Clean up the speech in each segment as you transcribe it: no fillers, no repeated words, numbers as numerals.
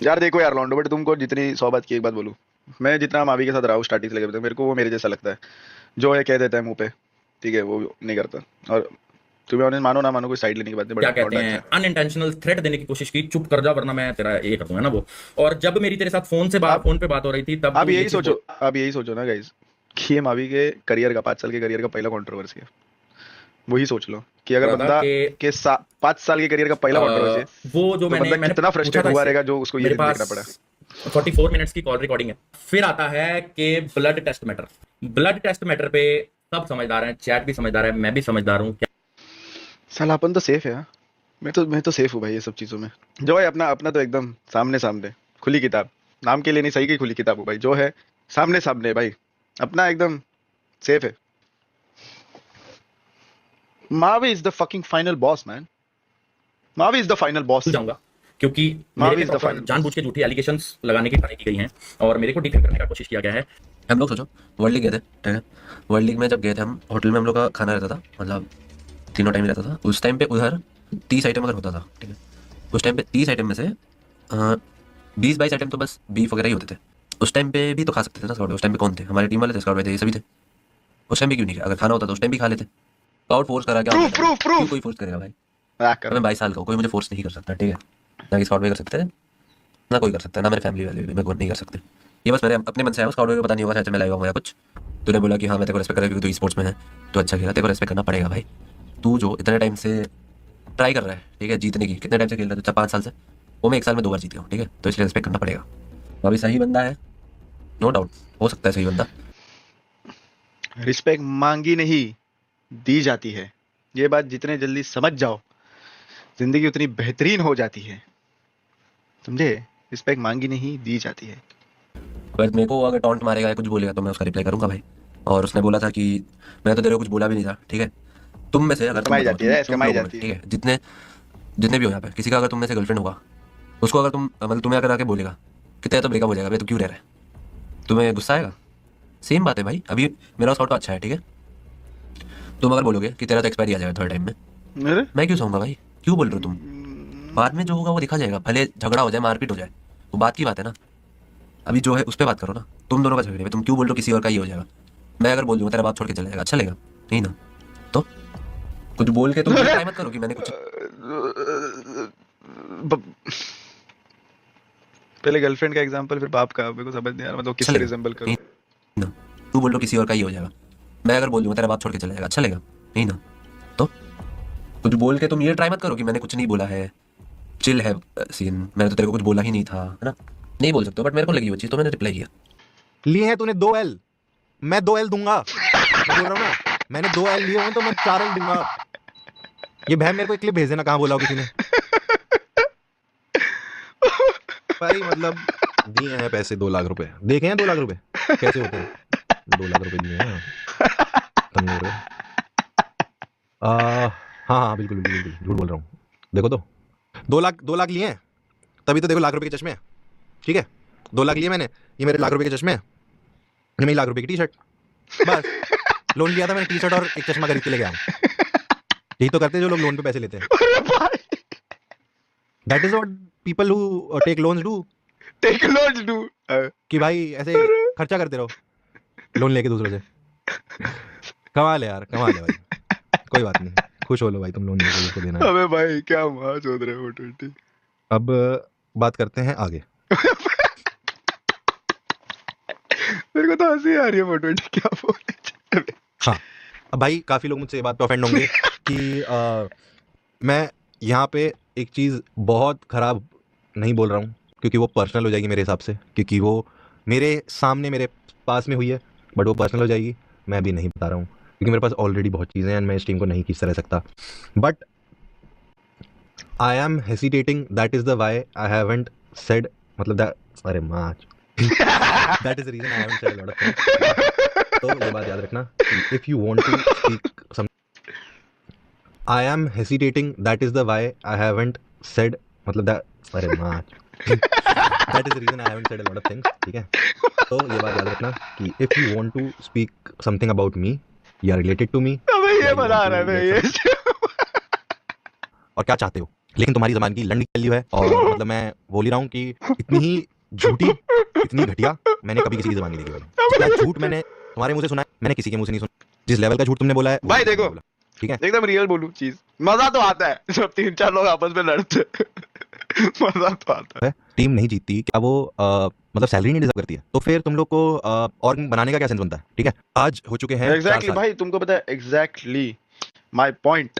यार देखो यार लॉन्डो, बट तुमको जितनी 100 बात की एक बात बोलूं, मैं जितना मावी के साथ रहा हूँ स्टार्टिंग से लेकर अभी तक, मेरे को वो मेरे जैसा लगता है। जो है कह देता है मुंह पे, ठीक है, वो नहीं करता। और तुम्हें ऑनेस्ट मानो ना मानो, कोई साइड लेने की बात नहीं, क्या बट कहते लौंडा हैं, अच्छा है। अनइंटेंशनल थ्रेट देने की कोशिश की, चुप कर जा वरना मैं तेरा ये कर दूंगा ना वो। और जब मेरी तेरे साथ आप फोन पे बात हो रही थी तब आप तू ये यही चीज सोचो, बोल। आप यही सोचो ना गाइस, कि ये मावी के करियर का 5 साल के करियर का पहला कंट्रोवर्सी है। वही सोच लो कि अगर रहा था बंदा कि के 5 साल के करियर का पहला कंट्रोवर्सी है, वो जो तो बंदा मैंने कितना पूछा फ्रस्ट्रेट था हुआ इससे, रहेगा जो उसको ये मेरे दिन पास देखना पड़ा। 44 मिनट्स की कॉल रिकॉर्डिंग है। फिर आता है कि blood test matter, blood test matter पे सब समझदार हैं, चैट भी समझदार है, मैं भी समझदार हूँ। साला अपन तो सेफ है हाँ? मैं तो सेफ हूँ भाई ये सब चीजों में। जो है अपना अपना तो एकदम सामने सामने, खुली किताब। नाम के लिए नहीं, सही की खुली किताब हूँ भाई, जो है सामने सामने भाई, अपना एकदम सेफ है। Mavi is the fucking final boss man. Mavi is the final भूल बॉस। जाऊंगा, क्योंकि मेरे मावी पे is the proper final boss. जानबूझ के झूठी एलिगेशंस लगाने की ट्राई की गई हैं और मेरे को डिफेंड करने का कोशिश किया गया है। हम लोग सोचो, वर्ल्ड लीग गए थे, ठीक है। वर्ल्ड लीग में जब गए थे हम, होटल में हम लोग का खाना रहता था, मतलब तीनों टाइम रहता था। उस टाइम पे उधर 30 आइटम अगर होता था, ठीक है, उस टाइम पे 30 आइटम में से 20-22 आइटम तो बस बीफ वगैरह ही होते थे। उस टाइम पे भी तो खा सकते थे ना स्काउट। उस टाइम पे कौन थे हमारी टीम वाले? थे स्काउट, थे, ये सभी थे। उस टाइम पे क्यों नहीं? अगर खाना होता तो उस टाइम भी खा लेते। स्काउट फोर्स करा क्या हो प्रूफ जाता भाई? प्रूफ क्यों प्रूफ। कोई फोर्स करेगा भाई? कर मैं 22 साल का हूँ, कोई मुझे फोर्स नहीं कर सकता, ठीक है। ना कि स्काउट में कर सकते हैं, ना कोई कर सकता है, ना मेरे फैमिली वाले भी मेरे को नहीं कर सकते। ये बस मेरे अपने मन से आया। स्काउट में पता नहीं होगा, शायद मैं लाइव आऊंगा या कुछ। तूने बोला कि हाँ मैं तेरे को रेस्पेक्ट करूँ क्योंकि तू स्पोर्ट्स में है, तो अच्छा खेला, तेरे को रेस्पेक्ट करना पड़ेगा भाई। तू जो इतने टाइम से ट्राई कर रहा है, ठीक है, जीतने की, कितने टाइम से खेल रहा है? तो 5 साल से, वो मैं 1 साल में 2 बार जीत गया हूँ, ठीक है, तो इसलिए रेस्पेक्ट करना पड़ेगा। तो अभी सही बंदा है, नो डाउट, हो सकता है सही बंदा। रिस्पेक्ट मांगी नहीं, दी जाती है। ये बात जितने जल्दी समझ जाओ, जिंदगी उतनी बेहतरीन हो जाती है। समझे? रिस्पेक्ट मांगी नहीं, दी जाती है। पर मेरे को अगर टॉन्ट मारेगा या कुछ बोलेगा तो मैं उसका रिप्लाई करूंगा भाई। और उसने बोला था कि मैं तो तेरे को कुछ बोला भी नहीं था, ठीक है। तुम में से अगर तुम कमाई बताओ, जाती है, तुम कमाई लोगों में, जाती ठीक है। है, जितने जितने भी हो यहाँ पे, किसी का अगर तुम में से गर्लफ्रेंड होगा, उसको अगर तुम मतलब तुम्हें अगर आके बोलेगा कि तेरा तो ब्रेकअप हो जाएगा भाई, तो क्यों रह रहा है? तुम्हें गुस्सा आएगा? सेम बात है भाई। अभी मेरा स्कॉट तो अच्छा है, ठीक है। तुम अगर बोलोगे कि तेरा तो एक्सपायरी आ जाएगा थोड़े टाइम में, अरे मैं क्यों सहूंगा भाई? क्यों बोल रहे हो तुम? बाद में जो होगा वो देखा जाएगा, भले झगड़ा हो जाए, मारपीट हो जाए, वो बात की बात है ना। अभी जो है उस पर बात करो ना। तुम दोनों का झगड़े में तुम क्यों बोल रहे हो किसी और का ही हो जाएगा? मैं अगर बोल दूंगा तेरा बाप छोड़ के चला जाएगा, अच्छा लगेगा? नहीं ना। तो कुछ बोल के तुम ये ट्राई मत करो कि मैंने कुछ। ब- पहले गर्लफ्रेंड का एग्जांपल, फिर बाप का। मेरे को समझ नहीं आ रहा, मतलब अच्छा किससे लगेगा? रिजेंबल नहीं करूं। ना। तू बोल रहे हो किसी और का ही हो जाएगा, मैं अगर बोल दूंगा तेरा बाप छोड़ के चला जाएगा, अच्छा लगेगा? नहीं ना। तो कुछ बोल के तुम ये ट्राई मत करो कि मैंने कुछ नहीं बोला है, चिल है सीन, मैंने तो तेरे को कुछ बोला ही नहीं था, है ना। नहीं बोल सकते हो, बट मेरे को लगी वो चीज़ तो मैंने रिप्लाई किया। लिए हैं तूने 2 L, मैं 2 L दूंगा। मैं बोल रहा हूँ ना, मैंने 2 L लिए हैं तो मैं 4 L दूंगा। ये बहन मेरे को एक क्लिप भेज देना, कहाँ बोला हो किसी ने भाई। मतलब दिए हैं पैसे 2 लाख रुपए, देखे हैं 2 लाख रुपए कैसे होते हैं। 2 लाख रुपए दिए हैं, खत्म नहीं हो रहे। हाँ हाँ बिल्कुल बिल्कुल बिल्कुल झूठ बोल रहा हूँ। देखो तो 2 लाख लिए हैं, तभी तो देखो लाख रुपए के चश्मे हैं, ठीक है। 2 लाख लिए मैंने, ये मेरे लाख रुपए के चश्मे हैं, ये मेरी लाख रुपए की टी शर्ट। बस लोन लिया था मैंने, टी शर्ट और एक चश्मा खरीद के लेके आऊँ। यही तो करते हैं जो लोग लोन पे पैसे लेते हैं। अरे भाई, that is what people who take loans do, take launch do. कि भाई ऐसे खर्चा करते रहो लोन लेके दूसरों से। कमाल है यार, कमाल है भाई। कोई बात नहीं, खुश हो लो भाई, तुम लोन लेके जिसको देना है। अबे भाई क्या मार चोद रहे हो 20। अब बात करते हैं आगे। मेरे को तो हंसी आ रही है 420 क्या बोले। हाँ, अब भाई काफ़ी लोग मुझसे ये बात पे ऑफेंड होंगे कि मैं यहाँ पे एक चीज़ बहुत ख़राब नहीं बोल रहा हूँ, क्योंकि वो पर्सनल हो जाएगी मेरे हिसाब से, क्योंकि वो मेरे सामने मेरे पास में हुई है, बट वो पर्सनल हो जाएगी। मैं भी नहीं बता रहा हूँ क्योंकि मेरे पास ऑलरेडी बहुत चीज़ें हैं, मैं इस टीम को नहीं खींचता रह सकता। But I am hesitating, that is the why I haven't said, मतलब दैट, अरे माँ that is the reason I haven't said a lot of things. तो ये बात याद रखना कि if you want to speak some, I am hesitating, that is the why I haven't said, मतलब दैट, अरे माँ that is the reason I haven't said a lot of things, ठीक है। तो ये बात याद रखना कि if you want to speak something about me या रिलेटेड टू मी, अबे या ये यू बता वांट रहा है टू मैं गेट ये। सम, और क्या चाहते हो, लेकिन तुम्हारी जबान की लंडी वैल्यू है, और मतलब मैं बोल ही रहा हूँ कि इतनी ही झूठी, इतनी घटिया मैंने कभी किसी की जबान नहीं देखी भाई। जितना झूठ मैंने तुम्हारे मुंह से सुना है, मैंने किसी के मुंह से नहीं सुना। जिस लेवल का झूठ तुमने बोला है वो भाई झूठ मैंने देखो बोला, ठीक है। एकदम रियल बोलूं चीज, मजा तो आता है जब 3-4 लोग आपस में लड़ते मजा तो आता है टीम नहीं जीतती, क्या वो मतलब सैलरी नहीं डिजर्व करती है? तो फिर तुम लोग को और बनाने का क्या सेंस बनता है? ठीक है, आज हो चुके हैं है। 4 एग्जैक्टली साल। भाई, तुमको पता है एग्जैक्टली माय पॉइंट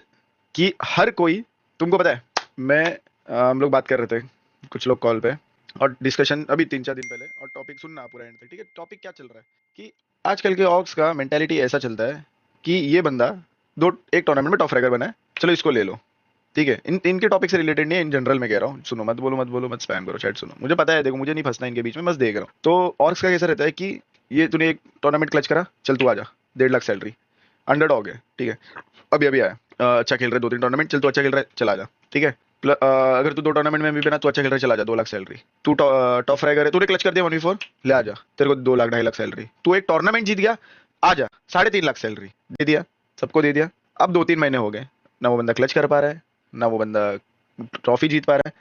कि हर कोई, तुमको पता है मैं हम लोग बात कर रहे थे कुछ लोग कॉल पे, और डिस्कशन अभी 3-4 दिन पहले, और टॉपिक सुनना पूरा एंड तक, ठीक है। टॉपिक क्या चल रहा है कि आजकल के ऑक्स का मेंटालिटी ऐसा चलता है कि ये बंदा एक टूर्नामेंट में टॉप फ्रैगर बना है, चलो इसको ले लो, ठीक है। इनके टॉपिक से रिलेटेड नहीं है, इन जनरल में कह रहा हूँ, सुनो, मत बोलो मत बोलो, मत स्पैम करो, चैट सुनो, मुझे पता है, देखो मुझे नहीं फंसना इनके बीच में, बस देख रहा हूँ। तो ऑर्क्स का कैसा रहता है कि ये तूने एक टूर्नामेंट क्लच करा, चल तू आजा, 1.5 लाख सैलरी, अंडरडॉग है, ठीक है, अभी अभी आया, अच्छा खेल रहा है 2-3 टूर्नामेंट, चल तू अच्छा खेल रहा है, चला जा, ठीक है। अगर तू 2 टूर्नामेंट में भी बना, तू अच्छा खेल रहा है, चला जा, 2 लाख सैलरी। तू टॉप फ्रैगर है, तूने क्लच कर दिया 1v4, ले आ जा, तेरे को 2 लाख 2.5 लाख सैलरी। तू एक टूर्नामेंट जीत गया, आ जा, 3.5 लाख सैलरी, दे दिया, सबको दे दिया। अब 2-3 महीने हो गए, ना वो बंदा क्लच कर पा रहा है, ना वो बंदा ट्रॉफी जीत पा रहा है,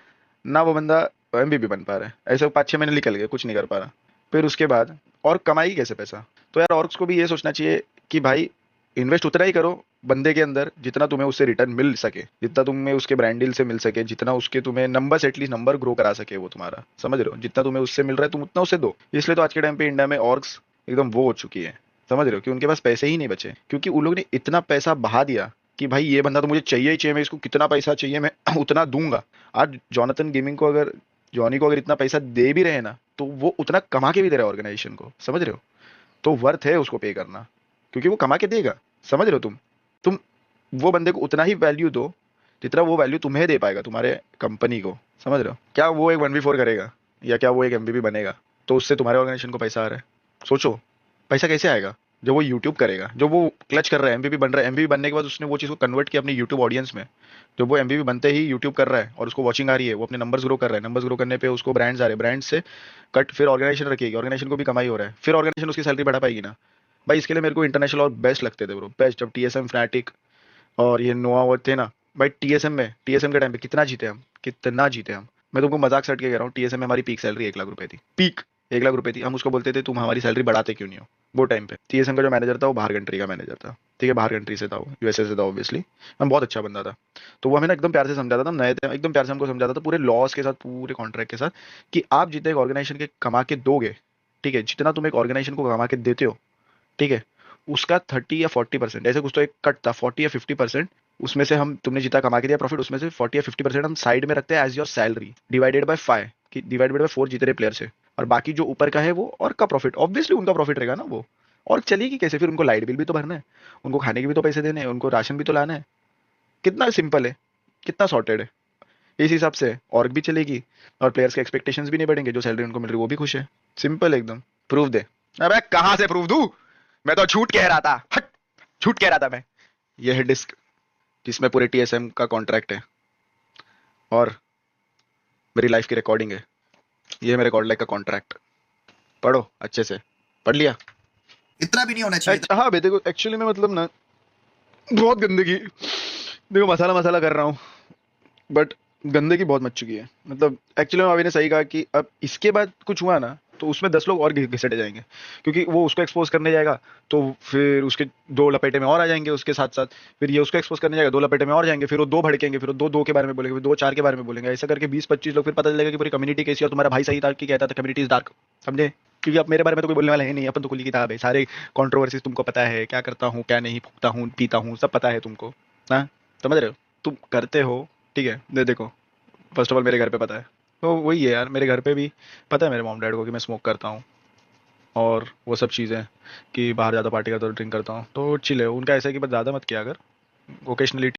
ना वो बंदा एमवीपी बन पा रहा है, ऐसे 5-6 महीने निकल गए, कुछ नहीं कर पा रहा। फिर उसके बाद और कमाई कैसे पैसा? तो यार ऑर्क्स को भी ये सोचना चाहिए कि भाई इन्वेस्ट उतना ही करो बंदे के अंदर जितना तुम्हें उससे रिटर्न मिल सके, जितना तुम्हें उसके ब्रांड डील से मिल सके, जितना उसके तुम्हें नंबर्स, एटलीस्ट नंबर ग्रो करा सके वो तुम्हारा, समझ रहे हो? जितना तुम्हें उससे मिल रहा है तुम उतना उसे दो। इसलिए तो आज के टाइम पे इंडिया में ऑर्क्स एकदम वो हो चुकी है, समझ रहे हो, कि उनके पास पैसे ही नहीं बचे, क्योंकि उन लोगों ने इतना पैसा बहा दिया कि भाई ये बंदा तो मुझे चाहिए ही चाहिए, मैं इसको कितना पैसा चाहिए मैं उतना दूंगा। आज जॉनथन गेमिंग को अगर, जॉनी को अगर इतना पैसा दे भी रहे हैं ना, तो वो उतना कमा के भी दे रहा है ऑर्गेनाइजेशन को, समझ रहे हो? तो वर्थ है उसको पे करना, क्योंकि वो कमा के देगा, समझ रहे हो? तुम वो बंदे को उतना ही वैल्यू दो जितना वो वैल्यू तुम्हें दे पाएगा, तुम्हारे कंपनी को, समझ रहे हो? क्या वो एक 1v4 करेगा, या क्या वो एक एमवीपी बनेगा तो उससे तुम्हारे ऑर्गेनाइजेशन को पैसा आ रहा है? सोचो, पैसा कैसे आएगा? जो वो यूट्यूब करेगा, जो वो क्लच कर रहा है, एमवीपी बन रहा है, एमवीपी बनने के बाद उसने वो चीज़ को कन्वर्ट किया अपनी यूट्यूब ऑडियंस में, जो वो एमवीपी बनते ही यूट्यूब कर रहा है और उसको वॉचिंग आ रही है, वो अपने नंबर्स ग्रो कर रहा है, नंबर्स ग्रो करने पे उसको ब्रांड्स आ रहे हैं, ब्रांड से कट फिर ऑर्गेनाइजेशन रखेगी, ऑर्गेनाइजेशन को भी कमाई हो रहा है, फिर ऑर्गेनाइजेशन उसकी सैलरी बढ़ा पाएगी ना। भाई इसके लिए मेरे को इंटरनेशनल और बेस्ट लगते थे ब्रो, बेस्ट, जब टीएसएम फैनेटिक और ये नोआ वो थे ना। भाई टीएसएम के टाइम पे कितना जीते हम, कितना जीते हम। मैं तुमको मजाक से हट के कह रहा हूँ, टीएसएम में हमारी पीक सैलरी 1 लाख रुपए थी, पीक 1 लाख रुपए थी। हम उसको बोलते थे तुम हमारी सैलरी बढ़ाते क्यों नहीं हो? वो टाइम पे टीएसएम का जो मैनेजर था वो बाहर कंट्री का मैनेजर था, ठीक है, बाहर कंट्री से था वो, यूएसए से था ऑब्वियसली। हम बहुत अच्छा बंदा था, तो वो हमें ना एकदम प्यार से समझाता था, हम नए थे, एकदम प्यार से हमको समझाता था पूरे लॉस के साथ, पूरे कॉन्ट्रैक्ट के साथ, कि आप जितने एक ऑर्गेनाइजेशन के कमा के दोगे, ठीक है, जितना तुम एक ऑर्गेनाइजेशन को कमा के देते हो, ठीक है, उसका 30 या 40%, ऐसे कुछ तो एक कट था, 40 या 50%, उसमें से हम, तुमने जितना कमा के दिया प्रॉफिट, उसमें से 40 या 50% हम साइड में रखते हैं as your salary, divided by 5, कि डिवाइडेड बाय 4 जीते रहे प्लेयर से, और बाकी जो ऊपर का है वो और का प्रॉफिट, ऑब्वियसली उनका प्रॉफिट रहेगा ना वो। और चलेगी कैसे फिर? उनको लाइट बिल भी तो भरना है, उनको खाने के भी तो पैसे देने हैं, उनको राशन भी तो लाना है। कितना सिंपल है, कितना सॉर्टेड है। इस हिसाब से और भी चलेगी, और प्लेयर्स के एक्सपेक्टेशंस भी नहीं बढ़ेंगे, जो सैलरी उनको मिल रही है वो भी खुश है। सिंपल एकदम। प्रूफ दे। अबे कहां से प्रूफ दूं? मैं तो झूठ कह रहा था, हट, झूठ कह रहा था मैं। ये है डिस्क जिसमें पूरे टीएसएम का कॉन्ट्रैक्ट है और मेरी लाइफ की रिकॉर्डिंग है। ये है मेरे गॉड लाइक का कॉन्ट्रैक्ट। पढ़ो अच्छे से, पढ़ लिया? इतना भी नहीं होना चाहिए था। हाँ बेटे को एक्चुअली में मतलब ना बहुत गंदगी, देखो मसाला मसाला कर रहा हूँ, बट गंदगी बहुत मच चुकी है। मतलब एक्चुअली में अभी ने सही कहा कि अब इसके बाद कुछ हुआ ना तो उसमें 10 लोग और घिसटे जाएंगे, क्योंकि वो उसको एक्सपोज करने जाएगा तो फिर उसके 2 लपेटे में और आ जाएंगे उसके साथ साथ, फिर ये उसको एक्सपोज करने जाएगा, 2 लपेटे में और जाएंगे, फिर वो 2 भड़केंगे, फिर वो 2 के बारे में बोलेंगे, फिर 2 4 के बारे में बोलेंगे, ऐसा करके 20-25 लोग, फिर पता चलेगा कि पूरी कम्युनिटी कैसी है। और तुम्हारा भाई सही था कि कहता था कम्युनिटी इज डार्क, समझे? क्योंकि अब मेरे बारे में तो कोई बोलने वाला है नहीं, अपन तो खुली किताब है, सारे कंट्रोवर्सीज तुमको पता है, क्या करता हूँ क्या नहीं, फूकता हूँ पीता हूँ, सब पता है तुमको ना, समझ रहे हो? तुम करते हो, ठीक है। देखो फर्स्ट ऑफ ऑल मेरे घर पे पता है, तो वही है यार, मेरे घर पे भी पता है मेरे मॉम डैड को कि मैं स्मोक करता हूँ और वो सब चीज़ें, कि बाहर ज़्यादा पार्टी करता हूँ, ड्रिंक करता हूँ, तो चिल है। उनका ऐसा है कि बस ज़्यादा मत किया अगर, ओकेशनली